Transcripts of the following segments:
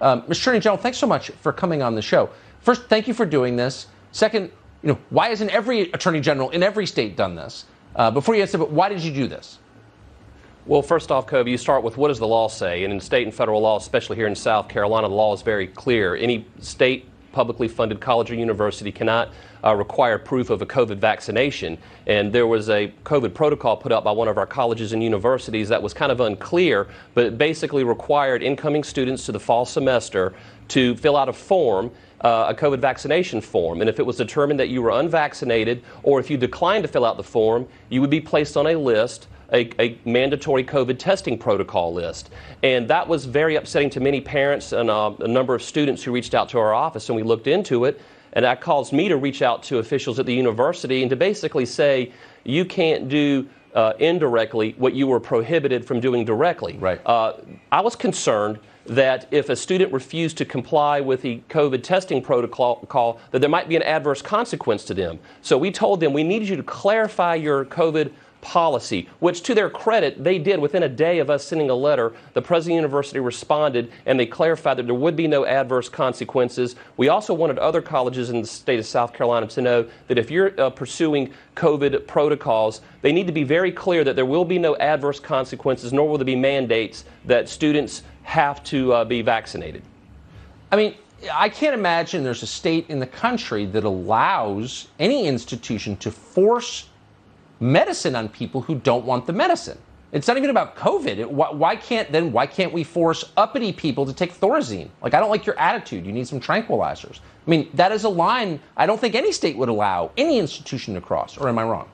Mr. Attorney General, thanks so much for coming on the show. First, thank you for doing this. Second, why hasn't every attorney general in every state done this? Before you answer, but why did you do this? Well, first off, Kobe, you start with what does the law say? And in state and federal law, especially here in South Carolina, the law is very clear. Any state publicly funded college or university cannot require proof of a COVID vaccination. And there was a COVID protocol put out by one of our colleges and universities that was kind of unclear, but it basically required incoming students to the fall semester to fill out a form, a COVID vaccination form. And if it was determined that you were unvaccinated, or if you declined to fill out the form, you would be placed on a list, a mandatory COVID testing protocol list. And that was very upsetting to many parents and a number of students who reached out to our office, and we looked into it. And that caused me to reach out to officials at the university and to basically say, you can't do indirectly what you were prohibited from doing directly. Right. I was concerned that if a student refused to comply with the COVID testing protocol, that there might be an adverse consequence to them. So we told them, we need you to clarify your COVID policy, which to their credit, they did. Within a day of us sending a letter, the president of the university responded and they clarified that there would be no adverse consequences. We also wanted other colleges in the state of South Carolina to know that if you're pursuing COVID protocols, they need to be very clear that there will be no adverse consequences, nor will there be mandates that students have to be vaccinated. I mean, I can't imagine there's a state in the country that allows any institution to force medicine on people who don't want the medicine. It's not even about COVID. Why can't we force uppity people to take Thorazine? Like, I don't like your attitude. You need some tranquilizers. I mean, that is a line I don't think any state would allow any institution to cross, or am I wrong?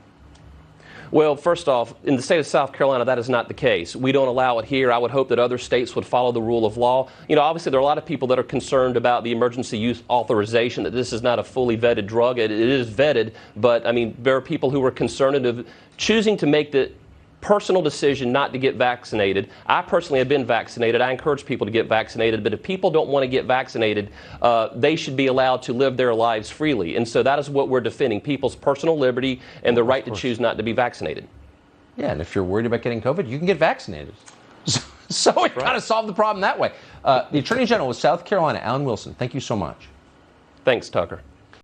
Well, first off, in the state of South Carolina, that is not the case. We don't allow it here. I would hope that other states would follow the rule of law. Obviously, there are a lot of people that are concerned about the emergency use authorization, that this is not a fully vetted drug. It is vetted, but, I mean, there are people who are concerned of choosing to make the personal decision not to get vaccinated. I personally have been vaccinated. I encourage people to get vaccinated, but if people don't want to get vaccinated, they should be allowed to live their lives freely. And so that is what we're defending, people's personal liberty and the right to choose not to be vaccinated. Yeah, and if you're worried about getting COVID, you can get vaccinated. So it kind of solved the problem that way. The Attorney General of South Carolina, Alan Wilson, thank you so much. Thanks, Tucker.